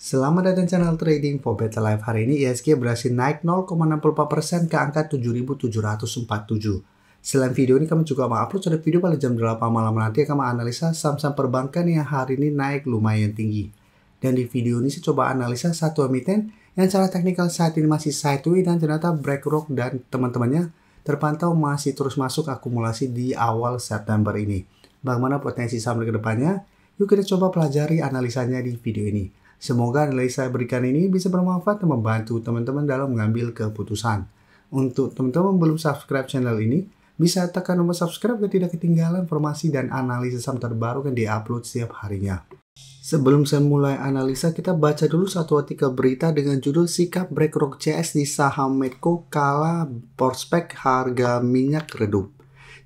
Selamat datang channel Trading for Better Life. Hari ini IHSG berhasil naik 0,64% ke angka 7.747. Selain video ini kami juga mengupload pada video pada jam 8 malam nanti akan menganalisa saham-saham perbankan yang hari ini naik lumayan tinggi. Dan di video ini saya coba analisa satu emiten yang secara teknikal saat ini masih sideways dan ternyata BlackRock dan teman-temannya terpantau masih terus masuk akumulasi di awal September ini. Bagaimana potensi saham ke depannya? Yuk kita coba pelajari analisanya di video ini. Semoga analisa saya berikan ini bisa bermanfaat dan membantu teman-teman dalam mengambil keputusan. Untuk teman-teman belum subscribe channel ini, bisa tekan tombol subscribe agar tidak ketinggalan informasi dan analisis saham terbaru yang diupload setiap harinya. Sebelum saya mulai analisa, kita baca dulu satu artikel berita dengan judul Sikap BlackRock CS di saham Medco kala prospek harga minyak redup.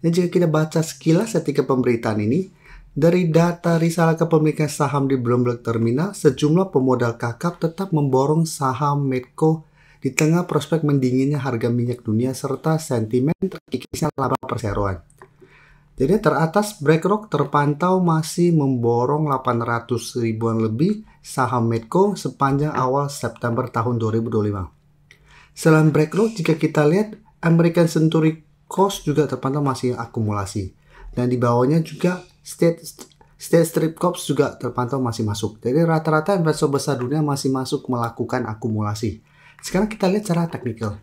Dan jika kita baca sekilas artikel pemberitaan ini, dari data risalah kepemilikan saham di Bloomberg Terminal, sejumlah pemodal kakap tetap memborong saham Medco di tengah prospek mendinginnya harga minyak dunia serta sentimen terkikisnya laba perseroan. Jadi teratas BlackRock terpantau masih memborong 800 ribuan lebih saham Medco sepanjang awal September tahun 2025. Selain BlackRock, jika kita lihat American Century Coast juga terpantau masih akumulasi. Dan di bawahnya juga State Street Corp juga terpantau masih masuk. Jadi rata-rata investor besar dunia masih masuk melakukan akumulasi. Sekarang kita lihat secara teknikal.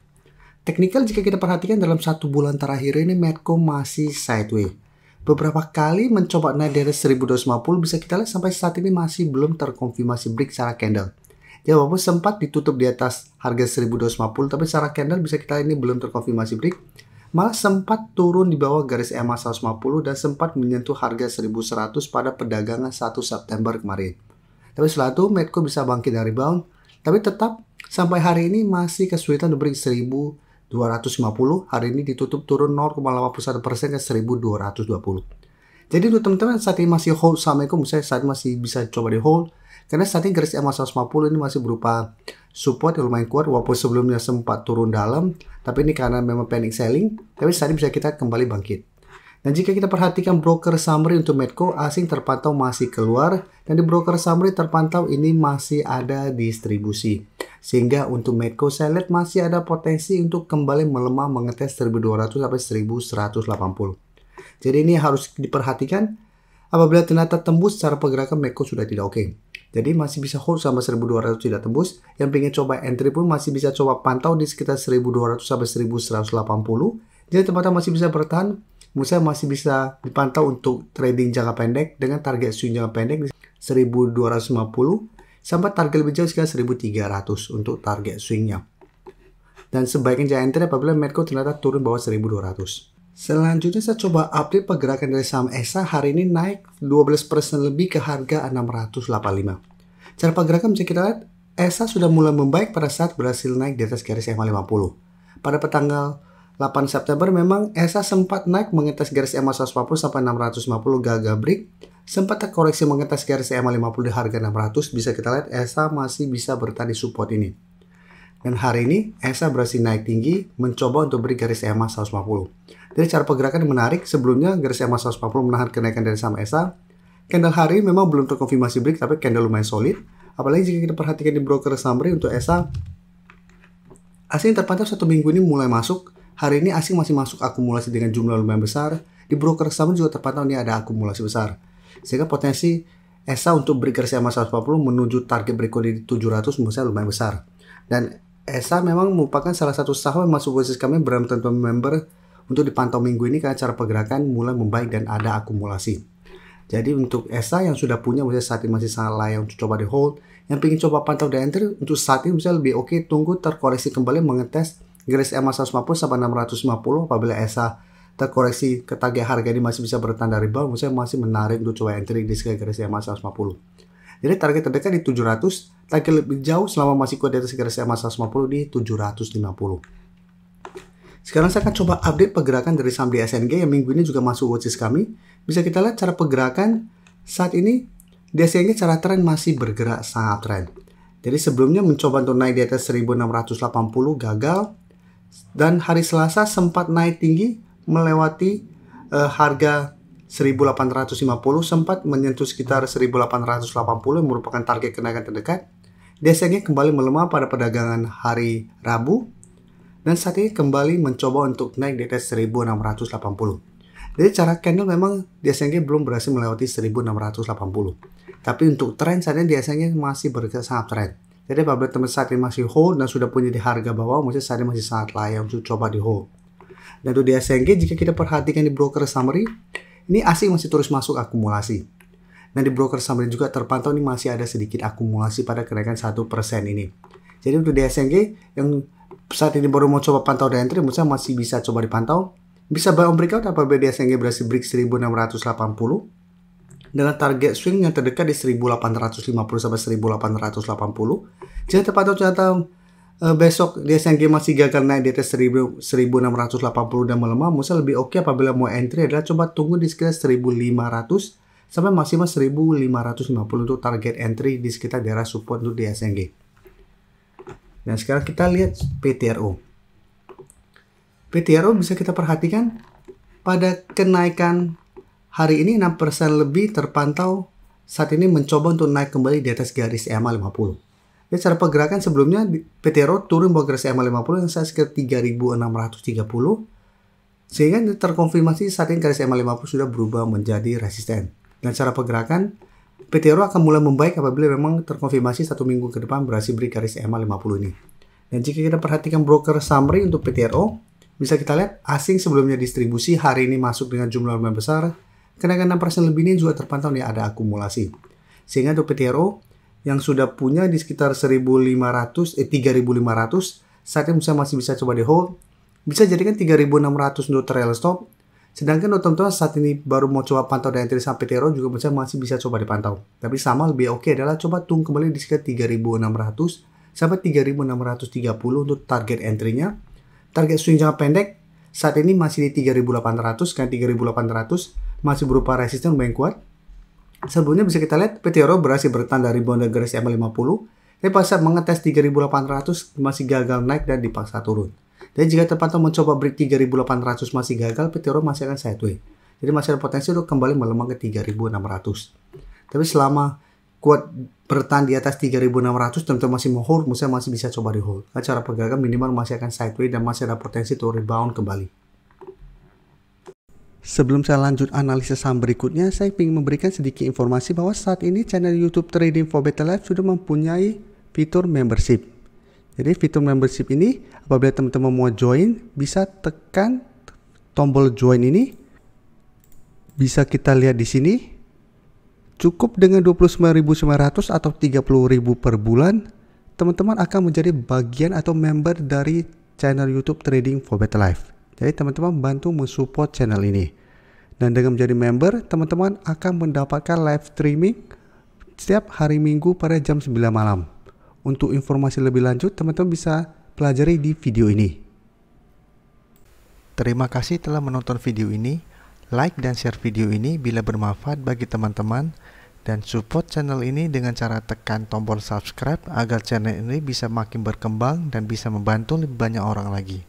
Teknikal jika kita perhatikan dalam 1 bulan terakhir ini Medco masih sideways. Beberapa kali mencoba naik dari 1250 bisa kita lihat sampai saat ini masih belum terkonfirmasi break secara candle. Ya walaupun sempat ditutup di atas harga 1250 tapi secara candle bisa kita lihat ini belum terkonfirmasi break. Malah sempat turun di bawah garis EMA 150 dan sempat menyentuh harga 1100 pada perdagangan 1 September kemarin. Tapi setelah itu Medco bisa bangkit dari rebound, tapi tetap sampai hari ini masih kesulitan untuk break 1250. Hari ini ditutup turun 0,81% ke 1220. Jadi untuk teman-teman saat ini masih hold saham Medco, misalnya saat ini masih bisa coba di hold. Karena saat ini garis EMA 150 ini masih berupa support yang lumayan kuat walaupun sebelumnya sempat turun dalam. Tapi ini karena memang panic selling, tapi saat ini bisa kita kembali bangkit. Dan jika kita perhatikan broker summary untuk Medco, asing terpantau masih keluar. Dan di broker summary terpantau ini masih ada distribusi. Sehingga untuk Medco saya lihat masih ada potensi untuk kembali melemah mengetes 1200 sampai 1180. Jadi ini harus diperhatikan apabila ternyata tembus secara pergerakan Medco sudah tidak oke. Jadi masih bisa hold sama 1200 tidak tembus. Yang pengen coba entry pun masih bisa coba pantau di sekitar 1200 sampai 1180. Jadi tempatnya masih bisa bertahan. Menurut saya masih bisa dipantau untuk trading jangka pendek dengan target swing jangka pendek di 1250 sampai target lebih jauh sekitar 1300 untuk target swingnya. Dan sebaiknya jangan entry apabila Medco ternyata turun bawah 1200. Selanjutnya saya coba update pergerakan dari saham ESA hari ini naik 12% lebih ke harga 685. Cara pergerakan bisa kita lihat ESA sudah mulai membaik pada saat berhasil naik di atas garis EMA 50. Pada tanggal 8 September memang ESA sempat naik mengetes garis EMA 140 sampai 650 gagal break. Sempat terkoreksi mengetes garis EMA 50 di harga 600. Bisa kita lihat ESA masih bisa bertahan di support ini. Dan hari ini ESA berhasil naik tinggi mencoba untuk beri garis EMA 150. Jadi cara pergerakan yang menarik, sebelumnya garis EMA 140 menahan kenaikan dari saham ESA. Candle hari memang belum terkonfirmasi break, tapi candle lumayan solid. Apalagi jika kita perhatikan di broker summary untuk ESA, asing terpantau 1 minggu ini mulai masuk. Hari ini asing masih masuk akumulasi dengan jumlah lumayan besar. Di broker summary juga terpantau ini ada akumulasi besar. Sehingga potensi ESA untuk break garis EMA 140 menuju target berikutnya di 700 menurut saya lumayan besar. Dan ESA memang merupakan salah satu saham yang masuk posisi kami bersama teman-teman member untuk dipantau minggu ini karena cara pergerakan mulai membaik dan ada akumulasi. Jadi untuk ESA yang sudah punya misalnya saat ini masih sangat layak untuk coba di hold. Yang ingin coba pantau di entry untuk saat ini misalnya lebih oke tunggu terkoreksi kembali mengetes garis EMA 150 sampai 650. Apabila ESA terkoreksi ke target harga ini masih bisa bertahan dari bawah, misalnya masih menarik untuk coba entry di sekitar garis EMA 150. Jadi target terdekat di 700, target lebih jauh selama masih kuat di atas garis EMA 150 di 750. Sekarang saya akan coba update pergerakan dari saham di SNG yang minggu ini juga masuk watchlist kami. Bisa kita lihat cara pergerakan saat ini di SNG cara tren masih bergerak sangat tren. Jadi sebelumnya mencoba untuk naik di atas 1680 gagal. Dan hari Selasa sempat naik tinggi melewati harga 1850, sempat menyentuh sekitar 1880 yang merupakan target kenaikan terdekat. DXY kembali melemah pada perdagangan hari Rabu dan saat ini kembali mencoba untuk naik di atas 1680. Jadi cara candle memang DXY belum berhasil melewati 1680. Tapi untuk tren saat ini DXY masih bergerak sangat tren. Jadi apabila teman saat ini masih hold dan sudah punya di harga bawah, maksudnya saat ini masih sangat layak untuk coba di hold. Dan untuk DXY jika kita perhatikan di broker summary, ini asing masih terus masuk akumulasi. Dan di broker summary juga terpantau ini masih ada sedikit akumulasi pada kenaikan 1% ini. Jadi untuk DXY yang saat ini baru mau coba pantau dan entry, maksudnya masih bisa coba dipantau. Bisa buy on breakout apabila DXY berhasil break 1680 dengan target swing yang terdekat di 1850 sampai 1880. Jika terpantau ternyata besok DXY masih gagal naik di atas 1680 dan melemah, maksudnya lebih oke apabila mau entry adalah coba tunggu di sekitar 1500 sampai maksimal 1550 untuk target entry di sekitar daerah support untuk DXY. Dan sekarang kita lihat PTRO. PTRO bisa kita perhatikan pada kenaikan hari ini 6% lebih terpantau saat ini mencoba untuk naik kembali di atas garis EMA 50. Jadi cara pergerakan sebelumnya PTRO turun bawah garis EMA 50 yang saya sekitar 3630 sehingga terkonfirmasi saat ini garis EMA 50 sudah berubah menjadi resisten. Dan cara pergerakan PTRO akan mulai membaik apabila memang terkonfirmasi 1 minggu ke depan berhasil break garis EMA 50 ini. Dan jika kita perhatikan broker summary untuk PTRO, bisa kita lihat asing sebelumnya distribusi hari ini masuk dengan jumlah lumayan besar. Kenaikan 6% lebih ini juga terpantau nih ada akumulasi. Sehingga untuk PTRO yang sudah punya di sekitar 3500 saat ini masih bisa coba di hold. Bisa jadikan 3600 untuk trail stop. Sedangkan untuk teman-teman saat ini baru mau coba pantau dan entry sampai PTRO juga masih bisa coba dipantau. Tapi sama lebih oke adalah coba tunggu kembali di sekitar 3600 sampai 3630 untuk target entry-nya. Target swing jangka pendek saat ini masih di 3800 kan 3800 masih berupa resisten lumayan kuat. Sebelumnya bisa kita lihat PTRO berhasil bertahan dari bawah garis EMA 50. Tapi pas saat mengetes 3800 masih gagal naik dan dipaksa turun. Dan jika terpantau mencoba break 3800 masih gagal, PTRO masih akan sideways. Jadi masih ada potensi untuk kembali melemah ke 3600. Tapi selama kuat bertahan di atas 3600 tentu masih mau hold, masih bisa coba di hold. Nah, cara pergerakan minimal masih akan sideways dan masih ada potensi untuk rebound kembali. Sebelum saya lanjut analisis saham berikutnya, saya ingin memberikan sedikit informasi bahwa saat ini channel YouTube Trading for Better Life sudah mempunyai fitur membership. Jadi fitur membership ini apabila teman-teman mau join, bisa tekan tombol join ini. Bisa kita lihat di sini. Cukup dengan 29.900 atau 30.000 per bulan, teman-teman akan menjadi bagian atau member dari channel YouTube Trading for Better Life. Jadi teman-teman bantu mensupport channel ini. Dan dengan menjadi member, teman-teman akan mendapatkan live streaming setiap hari Minggu pada jam 9 malam. Untuk informasi lebih lanjut, teman-teman bisa pelajari di video ini. Terima kasih telah menonton video ini. Like dan share video ini bila bermanfaat bagi teman-teman. Dan support channel ini dengan cara tekan tombol subscribe agar channel ini bisa makin berkembang dan bisa membantu lebih banyak orang lagi.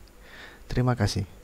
Terima kasih.